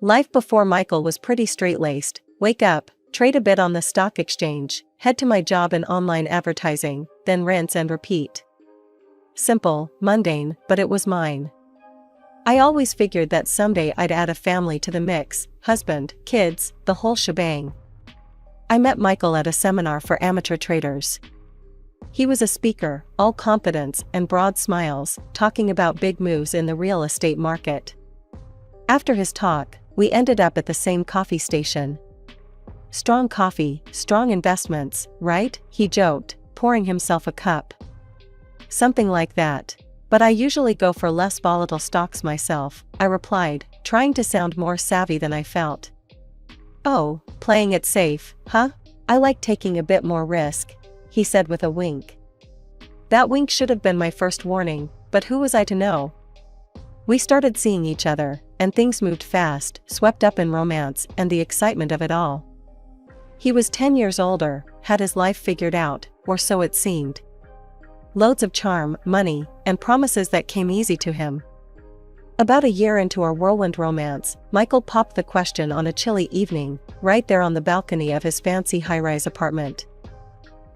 Life before Michael was pretty straight-laced: wake up, trade a bit on the stock exchange, head to my job in online advertising, then rinse and repeat. Simple, mundane, but it was mine. I always figured that someday I'd add a family to the mix: husband, kids, the whole shebang. I met Michael at a seminar for amateur traders. He was a speaker, all confidence and broad smiles, talking about big moves in the real estate market. After his talk, we ended up at the same coffee station. Strong coffee, strong investments, right? He joked, pouring himself a cup. Something like that. But I usually go for less volatile stocks myself, I replied, trying to sound more savvy than I felt. Oh, playing it safe, huh? I like taking a bit more risk, he said with a wink. That wink should have been my first warning, but who was I to know? We started seeing each other, and things moved fast, swept up in romance and the excitement of it all. He was 10 years older, had his life figured out, or so it seemed. Loads of charm, money, and promises that came easy to him. About a year into our whirlwind romance, Michael popped the question on a chilly evening, right there on the balcony of his fancy high-rise apartment.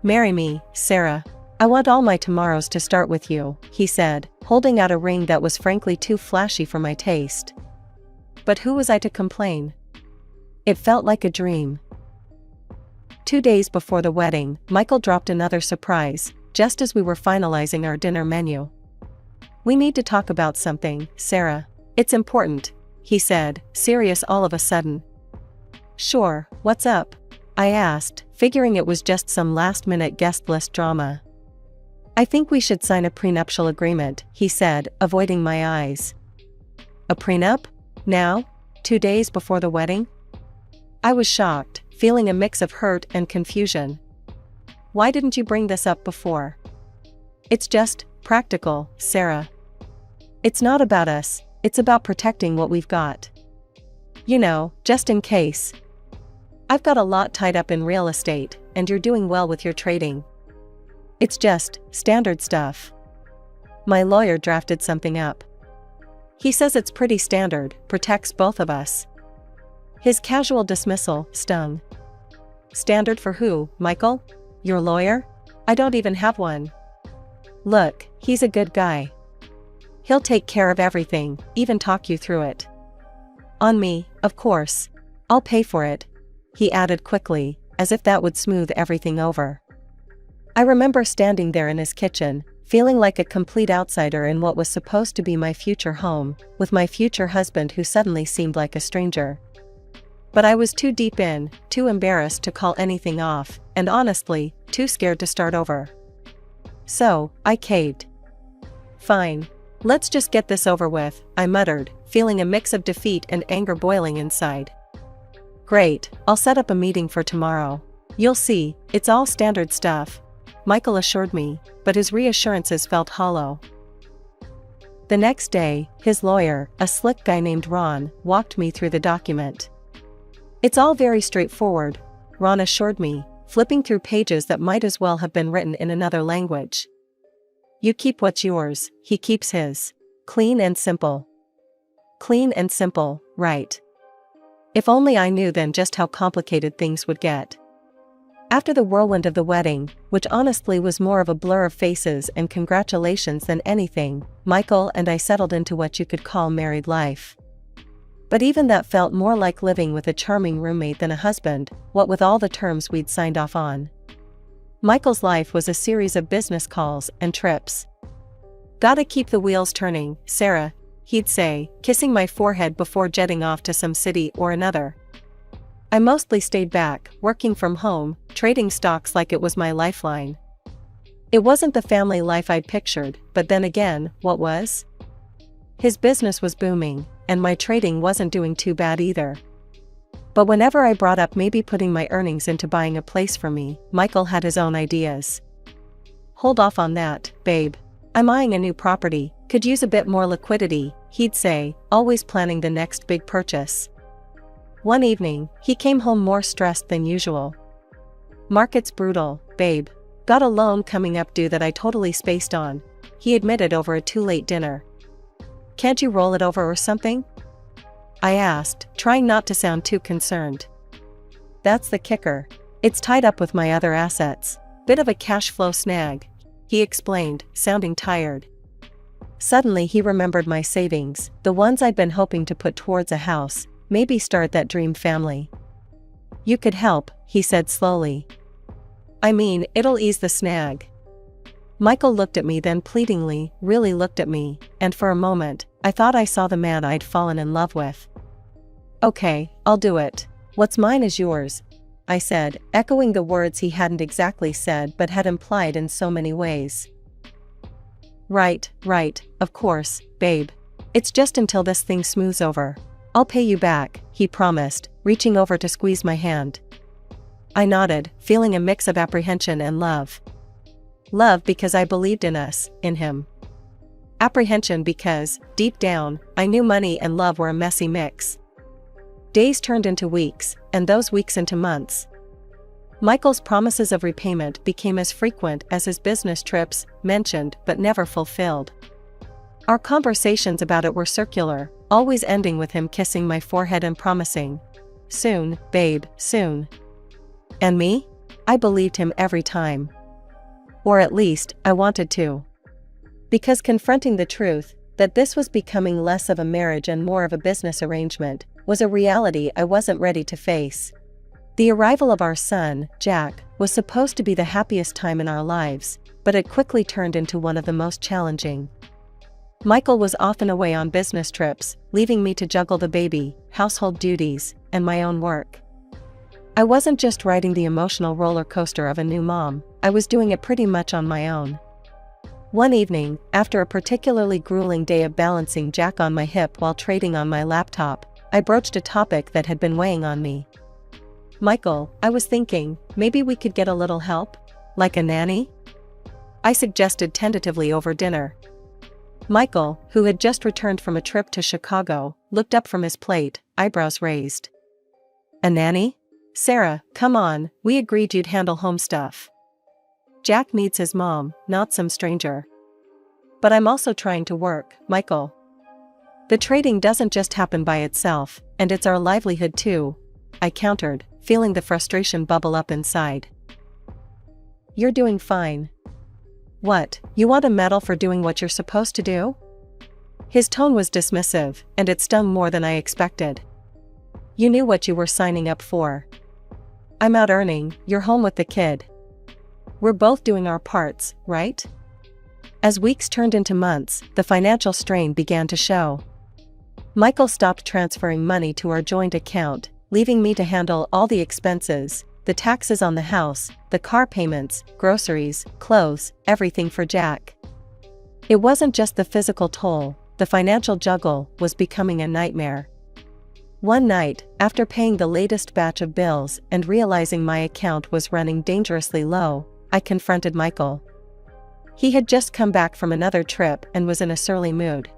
"Marry me, Sarah. I want all my tomorrows to start with you," he said, holding out a ring that was frankly too flashy for my taste. But who was I to complain? It felt like a dream. 2 days before the wedding, Michael dropped another surprise, just as we were finalizing our dinner menu. "We need to talk about something, Sarah. It's important," he said, serious all of a sudden. "Sure, what's up?" I asked, figuring it was just some last-minute guest list drama. "I think we should sign a prenuptial agreement," he said, avoiding my eyes. "A prenup? Now? 2 days before the wedding?" I was shocked, feeling a mix of hurt and confusion. "Why didn't you bring this up before?" "It's just practical, Sarah. It's not about us, it's about protecting what we've got. You know, just in case. I've got a lot tied up in real estate, and you're doing well with your trading. It's just standard stuff. My lawyer drafted something up. He says it's pretty standard, protects both of us." His casual dismissal stung. "Standard for who, Michael? Your lawyer? I don't even have one." "Look, he's a good guy. He'll take care of everything, even talk you through it." "On me, of course. I'll pay for it," he added quickly, as if that would smooth everything over. I remember standing there in his kitchen, feeling like a complete outsider in what was supposed to be my future home, with my future husband who suddenly seemed like a stranger. But I was too deep in, too embarrassed to call anything off, and honestly, too scared to start over. So, I caved. "Fine. Let's just get this over with," I muttered, feeling a mix of defeat and anger boiling inside. "Great, I'll set up a meeting for tomorrow. You'll see, it's all standard stuff," Michael assured me, but his reassurances felt hollow. The next day, his lawyer, a slick guy named Ron, walked me through the document. "It's all very straightforward," Ron assured me, flipping through pages that might as well have been written in another language. "You keep what's yours, he keeps his. Clean and simple." Clean and simple, right. If only I knew then just how complicated things would get. After the whirlwind of the wedding, which honestly was more of a blur of faces and congratulations than anything, Michael and I settled into what you could call married life. But even that felt more like living with a charming roommate than a husband, what with all the terms we'd signed off on. Michael's life was a series of business calls and trips. "Gotta keep the wheels turning, Sarah," he'd say, kissing my forehead before jetting off to some city or another. I mostly stayed back, working from home, trading stocks like it was my lifeline. It wasn't the family life I'd pictured, but then again, what was? His business was booming, and my trading wasn't doing too bad either. But whenever I brought up maybe putting my earnings into buying a place for me, Michael had his own ideas. "Hold off on that, babe. I'm eyeing a new property, could use a bit more liquidity," he'd say, always planning the next big purchase. One evening, he came home more stressed than usual. "Market's brutal, babe. Got a loan coming up due that I totally spaced on," he admitted over a too-late dinner. "Can't you roll it over or something?" I asked, trying not to sound too concerned. That's the kicker. It's tied up with my other assets. Bit of a cash flow snag, he explained, sounding tired. Suddenly he remembered my savings, the ones I'd been hoping to put towards a house, maybe start that dream family. You could help, he said slowly. I mean, it'll ease the snag. Michael looked at me then pleadingly, really looked at me, and for a moment, I thought I saw the man I'd fallen in love with. Okay, I'll do it. What's mine is yours, I said, echoing the words he hadn't exactly said but had implied in so many ways. Right, of course, babe. It's just until this thing smooths over. I'll pay you back, he promised, reaching over to squeeze my hand. I nodded, feeling a mix of apprehension and love. Love because I believed in us, in him. Apprehension because, deep down, I knew money and love were a messy mix. Days turned into weeks, and those weeks into months. Michael's promises of repayment became as frequent as his business trips, mentioned but never fulfilled. Our conversations about it were circular, always ending with him kissing my forehead and promising, "Soon, babe, soon." And me? I believed him every time. Or at least, I wanted to. Because confronting the truth, that this was becoming less of a marriage and more of a business arrangement, was a reality I wasn't ready to face. The arrival of our son, Jack, was supposed to be the happiest time in our lives, but it quickly turned into one of the most challenging. Michael was often away on business trips, leaving me to juggle the baby, household duties, and my own work. I wasn't just riding the emotional roller coaster of a new mom, I was doing it pretty much on my own. One evening, after a particularly grueling day of balancing Jack on my hip while trading on my laptop, I broached a topic that had been weighing on me. Michael, I was thinking, maybe we could get a little help? Like a nanny? I suggested tentatively over dinner. Michael, who had just returned from a trip to Chicago, looked up from his plate, eyebrows raised. A nanny? Sarah, come on, we agreed you'd handle home stuff. Jack needs his mom, not some stranger. But I'm also trying to work, Michael. The trading doesn't just happen by itself, and it's our livelihood too, I countered, feeling the frustration bubble up inside. You're doing fine. What, you want a medal for doing what you're supposed to do? His tone was dismissive, and it stung more than I expected. You knew what you were signing up for. I'm out earning, you're home with the kid. We're both doing our parts, right? As weeks turned into months, the financial strain began to show. Michael stopped transferring money to our joint account, leaving me to handle all the expenses, the taxes on the house, the car payments, groceries, clothes, everything for Jack. It wasn't just the physical toll, the financial juggle was becoming a nightmare. One night, after paying the latest batch of bills and realizing my account was running dangerously low, I confronted Michael. He had just come back from another trip and was in a surly mood.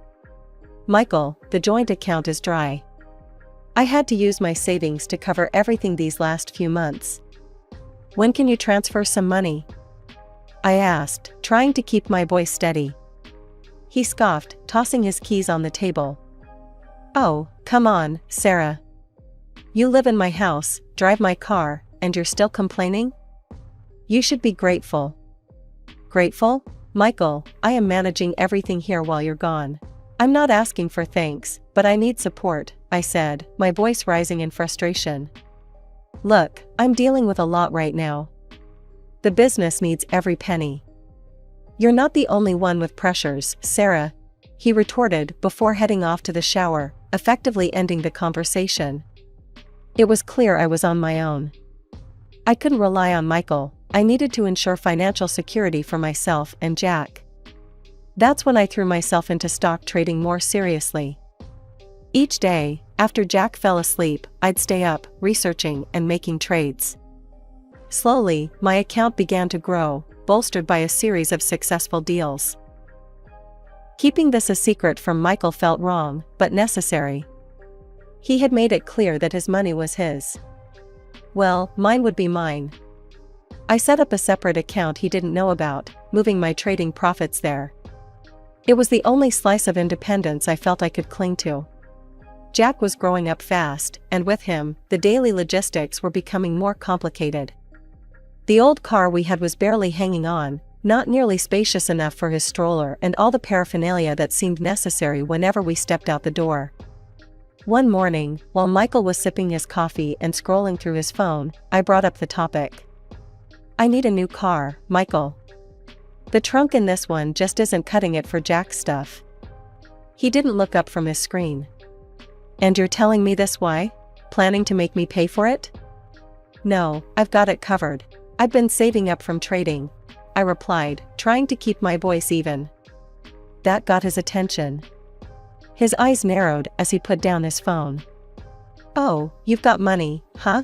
Michael, the joint account is dry. I had to use my savings to cover everything these last few months. When can you transfer some money? I asked, trying to keep my voice steady. He scoffed, tossing his keys on the table. Oh, come on, Sarah. You live in my house, drive my car, and you're still complaining? You should be grateful. Grateful? Michael, I am managing everything here while you're gone. I'm not asking for thanks, but I need support, I said, my voice rising in frustration. Look, I'm dealing with a lot right now. The business needs every penny. You're not the only one with pressures, Sarah, he retorted before heading off to the shower, effectively ending the conversation. It was clear I was on my own. I couldn't rely on Michael, I needed to ensure financial security for myself and Jack. That's when I threw myself into stock trading more seriously. Each day, after Jack fell asleep, I'd stay up, researching and making trades. Slowly, my account began to grow, bolstered by a series of successful deals. Keeping this a secret from Michael felt wrong, but necessary. He had made it clear that his money was his. Well, mine would be mine. I set up a separate account he didn't know about, moving my trading profits there. It was the only slice of independence I felt I could cling to. Jack was growing up fast, and with him, the daily logistics were becoming more complicated. The old car we had was barely hanging on, not nearly spacious enough for his stroller and all the paraphernalia that seemed necessary whenever we stepped out the door. One morning, while Michael was sipping his coffee and scrolling through his phone, I brought up the topic. "I need a new car, Michael. The trunk in this one just isn't cutting it for Jack's stuff." He didn't look up from his screen. "And you're telling me this why? Planning to make me pay for it?" "No, I've got it covered. I've been saving up from trading," I replied, trying to keep my voice even. That got his attention. His eyes narrowed as he put down his phone. "Oh, you've got money, huh?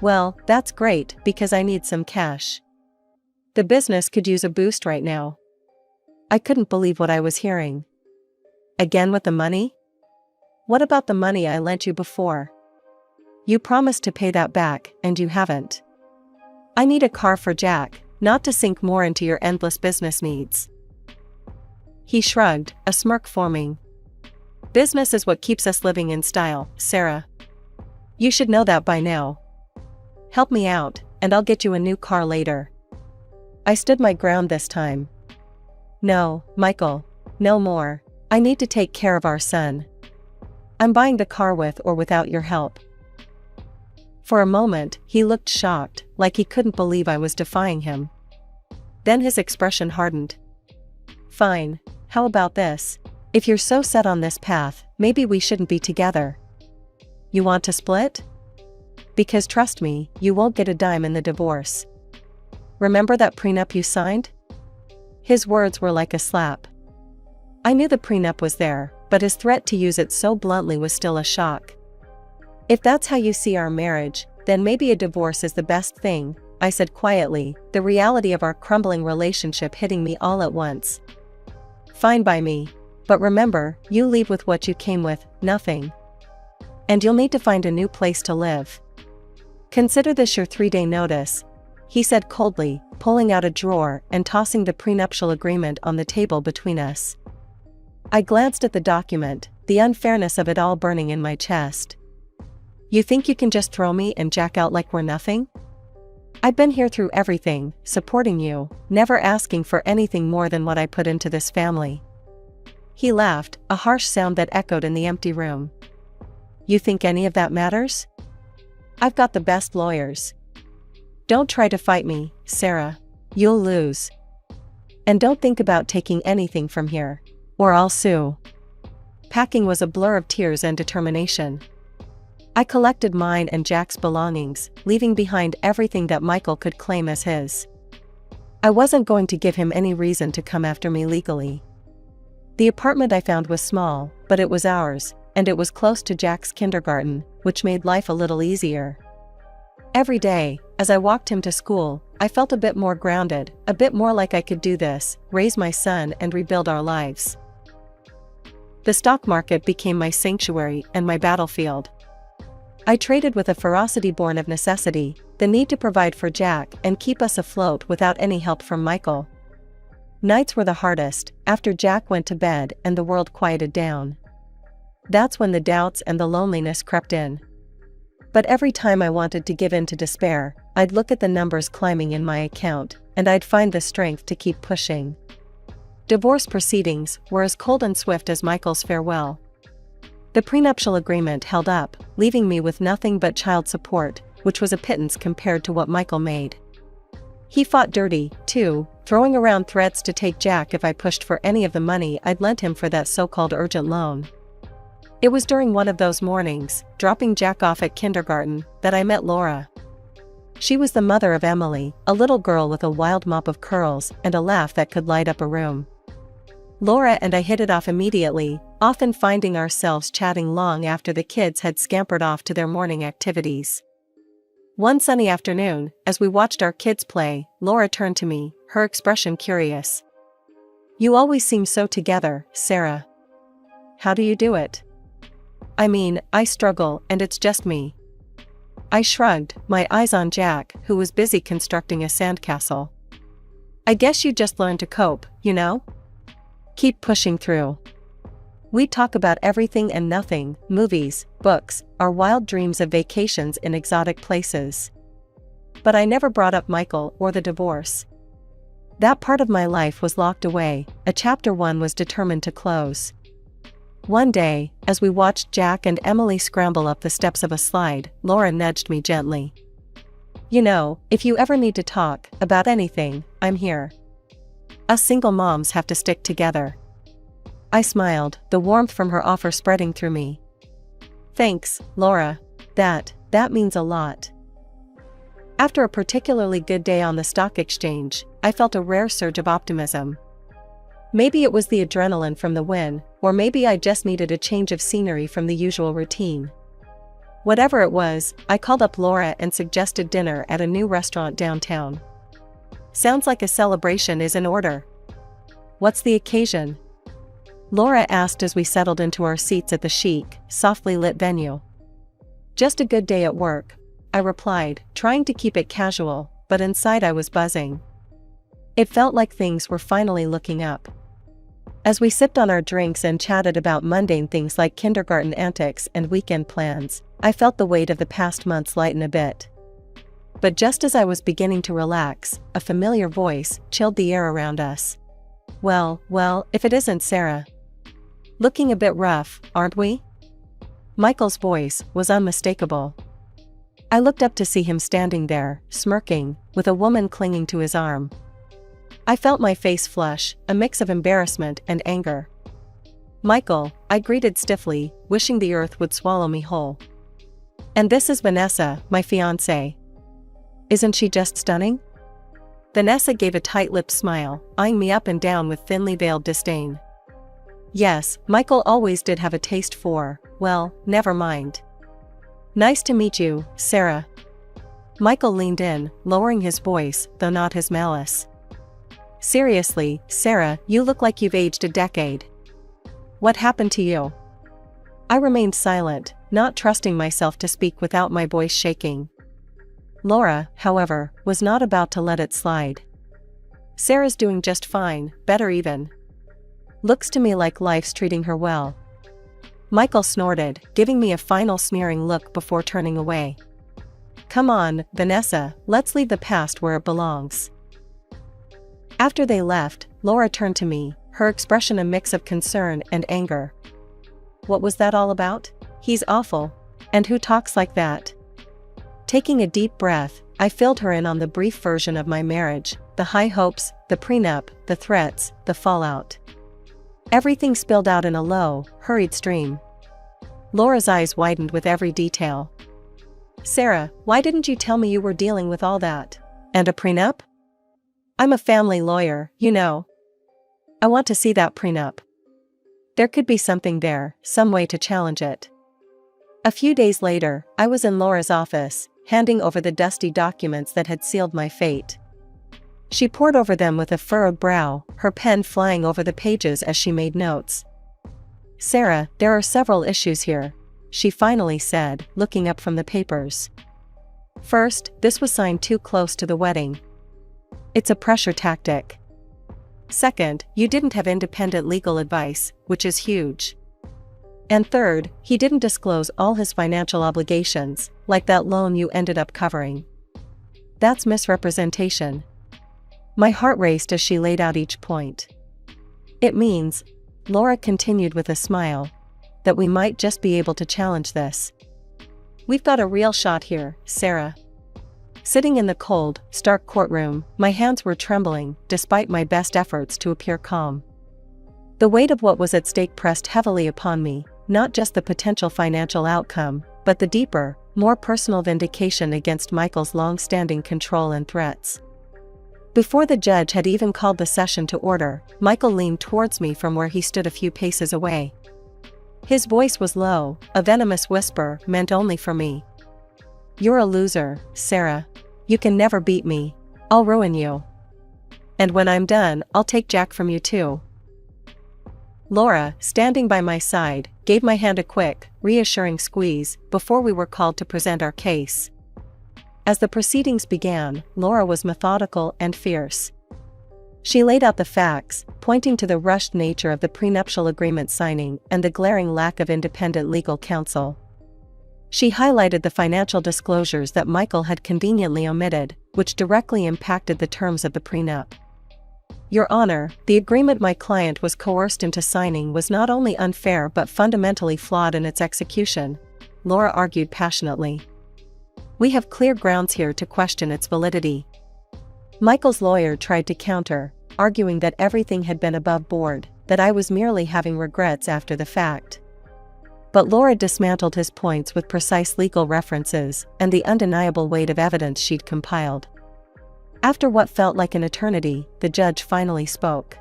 Well, that's great because I need some cash. The business could use a boost right now." I couldn't believe what I was hearing. "Again with the money? What about the money I lent you before? You promised to pay that back, and you haven't." "I need a car for Jack, not to sink more into your endless business needs." He shrugged, a smirk forming. "Business is what keeps us living in style, Sarah. You should know that by now. Help me out, and I'll get you a new car later." I stood my ground this time. "No, Michael. No more. I need to take care of our son. I'm buying the car with or without your help." For a moment, he looked shocked, like he couldn't believe I was defying him. Then his expression hardened. "Fine. How about this? If you're so set on this path, maybe we shouldn't be together. You want to split? Because trust me, you won't get a dime in the divorce. Remember that prenup you signed?" His words were like a slap. I knew the prenup was there, but his threat to use it so bluntly was still a shock. "If that's how you see our marriage, then maybe a divorce is the best thing," I said quietly, the reality of our crumbling relationship hitting me all at once. "Fine by me. But remember, you leave with what you came with, nothing. And you'll need to find a new place to live. Consider this your 3-day notice," he said coldly, pulling out a drawer and tossing the prenuptial agreement on the table between us. I glanced at the document, the unfairness of it all burning in my chest. "You think you can just throw me and Jack out like we're nothing? I've been here through everything, supporting you, never asking for anything more than what I put into this family." He laughed, a harsh sound that echoed in the empty room. "You think any of that matters? I've got the best lawyers. Don't try to fight me, Sarah. You'll lose. And don't think about taking anything from here, or I'll sue." Packing was a blur of tears and determination. I collected mine and Jack's belongings, leaving behind everything that Michael could claim as his. I wasn't going to give him any reason to come after me legally. The apartment I found was small, but it was ours, and it was close to Jack's kindergarten, which made life a little easier. Every day, as I walked him to school, I felt a bit more grounded, a bit more like I could do this, raise my son and rebuild our lives. The stock market became my sanctuary and my battlefield. I traded with a ferocity born of necessity, the need to provide for Jack and keep us afloat without any help from Michael. Nights were the hardest, after Jack went to bed and the world quieted down. That's when the doubts and the loneliness crept in. But every time I wanted to give in to despair, I'd look at the numbers climbing in my account, and I'd find the strength to keep pushing. Divorce proceedings were as cold and swift as Michael's farewell. The prenuptial agreement held up, leaving me with nothing but child support, which was a pittance compared to what Michael made. He fought dirty, too, throwing around threats to take Jack if I pushed for any of the money I'd lent him for that so-called urgent loan. It was during one of those mornings, dropping Jack off at kindergarten, that I met Laura. She was the mother of Emily, a little girl with a wild mop of curls and a laugh that could light up a room. Laura and I hit it off immediately, often finding ourselves chatting long after the kids had scampered off to their morning activities. One sunny afternoon, as we watched our kids play, Laura turned to me, her expression curious. "You always seem so together, Sarah. How do you do it?" "I mean, I struggle, and it's just me." I shrugged, my eyes on Jack, who was busy constructing a sandcastle. "I guess you just learned to cope, you know? Keep pushing through." We'd talk about everything and nothing, movies, books, our wild dreams of vacations in exotic places. But I never brought up Michael or the divorce. That part of my life was locked away, a chapter one was determined to close. One day, as we watched Jack and Emily scramble up the steps of a slide, Laura nudged me gently. You know, if you ever need to talk about anything, I'm here. Us single moms have to stick together. I smiled, the warmth from her offer spreading through me. Thanks, Laura. That means a lot. After a particularly good day on the stock exchange, I felt a rare surge of optimism. Maybe it was the adrenaline from the win, or maybe I just needed a change of scenery from the usual routine. Whatever it was, I called up Laura and suggested dinner at a new restaurant downtown. Sounds like a celebration is in order. What's the occasion? Laura asked as we settled into our seats at the chic, softly lit venue. Just a good day at work, I replied, trying to keep it casual, but inside I was buzzing. It felt like things were finally looking up. As we sipped on our drinks and chatted about mundane things like kindergarten antics and weekend plans, I felt the weight of the past months lighten a bit. But just as I was beginning to relax, a familiar voice chilled the air around us. Well, if it isn't Sarah. Looking a bit rough, aren't we? Michael's voice was unmistakable. I looked up to see him standing there, smirking, with a woman clinging to his arm. I felt my face flush, a mix of embarrassment and anger. Michael, I greeted stiffly, wishing the earth would swallow me whole. And this is Vanessa, my fiancée. Isn't she just stunning? Vanessa gave a tight-lipped smile, eyeing me up and down with thinly veiled disdain. Yes, Michael always did have a taste for, well, never mind. Nice to meet you, Sarah. Michael leaned in, lowering his voice, though not his malice. Seriously, Sarah, you look like you've aged a decade. What happened to you? I remained silent, not trusting myself to speak without my voice shaking. Laura, however, was not about to let it slide. Sarah's doing just fine, better even. Looks to me like life's treating her well. Michael snorted, giving me a final sneering look before turning away. Come on, Vanessa, let's leave the past where it belongs. After they left, Laura turned to me, her expression a mix of concern and anger. What was that all about? He's awful. And who talks like that? Taking a deep breath, I filled her in on the brief version of my marriage, the high hopes, the prenup, the threats, the fallout. Everything spilled out in a low, hurried stream. Laura's eyes widened with every detail. Sarah, why didn't you tell me you were dealing with all that? And a prenup? I'm a family lawyer, you know. I want to see that prenup. There could be something there, some way to challenge it. A few days later, I was in Laura's office, handing over the dusty documents that had sealed my fate. She pored over them with a furrowed brow, her pen flying over the pages as she made notes. Sarah, there are several issues here, she finally said, looking up from the papers. First, this was signed too close to the wedding. It's a pressure tactic. Second, you didn't have independent legal advice, which is huge. And third, he didn't disclose all his financial obligations, like that loan you ended up covering. That's misrepresentation. My heart raced as she laid out each point. It means, Laura continued with a smile, that we might just be able to challenge this. We've got a real shot here, Sarah. Sitting in the cold, stark courtroom, my hands were trembling, despite my best efforts to appear calm. The weight of what was at stake pressed heavily upon me, not just the potential financial outcome, but the deeper, more personal vindication against Michael's long-standing control and threats. Before the judge had even called the session to order, Michael leaned towards me from where he stood a few paces away. His voice was low, a venomous whisper meant only for me. You're a loser, Sarah. You can never beat me. I'll ruin you. And when I'm done, I'll take Jack from you too. Laura, standing by my side, gave my hand a quick, reassuring squeeze before we were called to present our case. As the proceedings began, Laura was methodical and fierce. She laid out the facts, pointing to the rushed nature of the prenuptial agreement signing and the glaring lack of independent legal counsel. She highlighted the financial disclosures that Michael had conveniently omitted, which directly impacted the terms of the prenup. Your Honor, the agreement my client was coerced into signing was not only unfair but fundamentally flawed in its execution, Laura argued passionately. We have clear grounds here to question its validity. Michael's lawyer tried to counter, arguing that everything had been above board, that I was merely having regrets after the fact. But Laura dismantled his points with precise legal references and the undeniable weight of evidence she'd compiled. After what felt like an eternity, the judge finally spoke.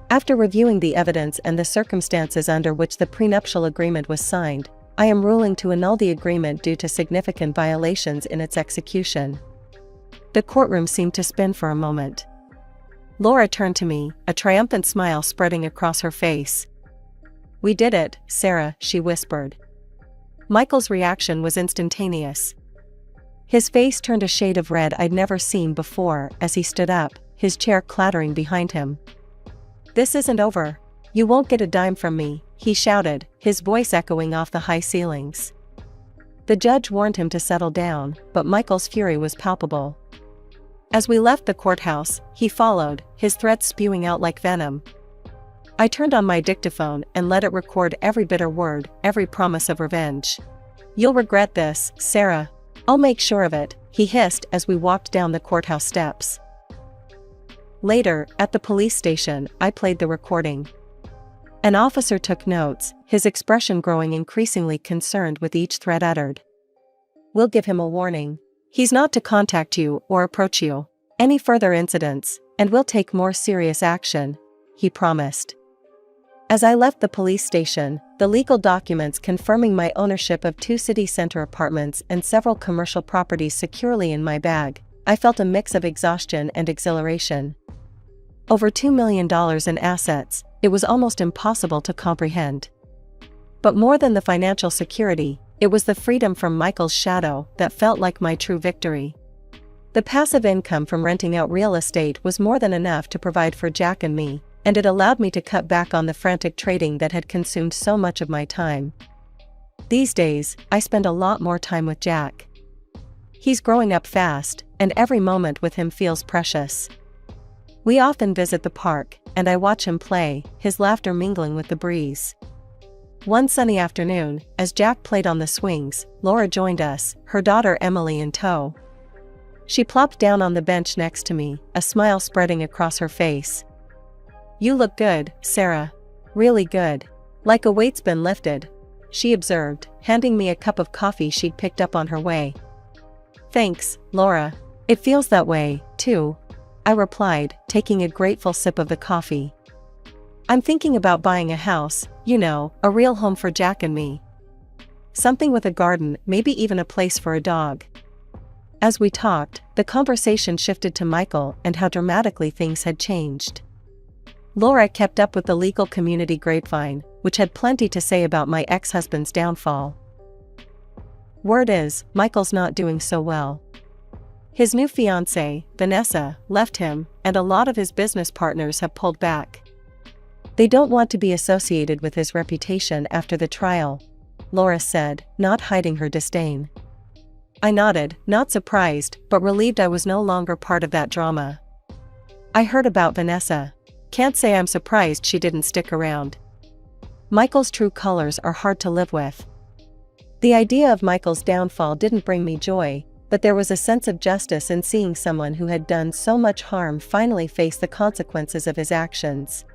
After reviewing the evidence and the circumstances under which the prenuptial agreement was signed, I am ruling to annul the agreement due to significant violations in its execution. The courtroom seemed to spin for a moment. Laura turned to me, a triumphant smile spreading across her face. We did it, Sarah, she whispered. Michael's reaction was instantaneous. His face turned a shade of red I'd never seen before as he stood up, his chair clattering behind him. This isn't over. You won't get a dime from me, he shouted, his voice echoing off the high ceilings. The judge warned him to settle down, but Michael's fury was palpable. As we left the courthouse, he followed, his threats spewing out like venom. I turned on my dictaphone and let it record every bitter word, every promise of revenge. You'll regret this, Sarah. I'll make sure of it, he hissed as we walked down the courthouse steps. Later, at the police station, I played the recording. An officer took notes, his expression growing increasingly concerned with each threat uttered. We'll give him a warning. He's not to contact you or approach you. Any further incidents, and we'll take more serious action, he promised. As I left the police station, the legal documents confirming my ownership of 2 city center apartments and several commercial properties securely in my bag, I felt a mix of exhaustion and exhilaration. Over $2 million in assets, it was almost impossible to comprehend. But more than the financial security, it was the freedom from Michael's shadow that felt like my true victory. The passive income from renting out real estate was more than enough to provide for Jack and me, and it allowed me to cut back on the frantic trading that had consumed so much of my time. These days, I spend a lot more time with Jack. He's growing up fast, and every moment with him feels precious. We often visit the park, and I watch him play, his laughter mingling with the breeze. One sunny afternoon, as Jack played on the swings, Laura joined us, her daughter Emily in tow. She plopped down on the bench next to me, a smile spreading across her face. You look good, Sarah. Really good. Like a weight's been lifted, she observed, handing me a cup of coffee she'd picked up on her way. Thanks, Laura. It feels that way, too, I replied, taking a grateful sip of the coffee. I'm thinking about buying a house, you know, a real home for Jack and me. Something with a garden, maybe even a place for a dog. As we talked, the conversation shifted to Michael and how dramatically things had changed. Laura kept up with the legal community grapevine, which had plenty to say about my ex-husband's downfall. Word is, Michael's not doing so well. His new fiancée, Vanessa, left him, and a lot of his business partners have pulled back. They don't want to be associated with his reputation after the trial, Laura said, not hiding her disdain. I nodded, not surprised, but relieved I was no longer part of that drama. I heard about Vanessa. Can't say I'm surprised she didn't stick around. Michael's true colors are hard to live with. The idea of Michael's downfall didn't bring me joy, but there was a sense of justice in seeing someone who had done so much harm finally face the consequences of his actions.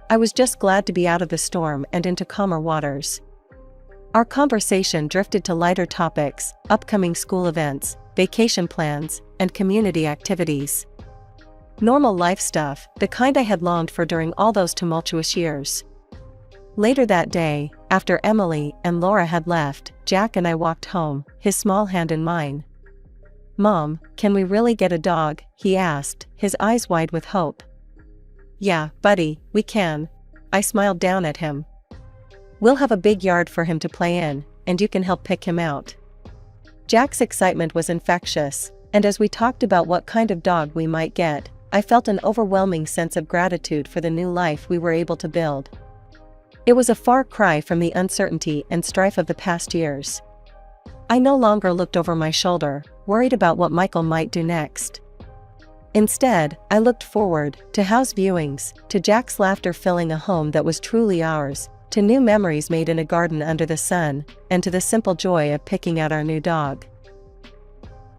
I was just glad to be out of the storm and into calmer waters. Our conversation drifted to lighter topics, upcoming school events, vacation plans, and community activities. Normal life stuff, the kind I had longed for during all those tumultuous years. Later that day, after Emily and Laura had left, Jack and I walked home, his small hand in mine. Mom, can we really get a dog? He asked, his eyes wide with hope. Yeah, buddy, we can. I smiled down at him. We'll have a big yard for him to play in, and you can help pick him out. Jack's excitement was infectious, and as we talked about what kind of dog we might get, I felt an overwhelming sense of gratitude for the new life we were able to build. It was a far cry from the uncertainty and strife of the past years. I no longer looked over my shoulder, worried about what Michael might do next. Instead, I looked forward to house viewings, to Jack's laughter filling a home that was truly ours, to new memories made in a garden under the sun, and to the simple joy of picking out our new dog.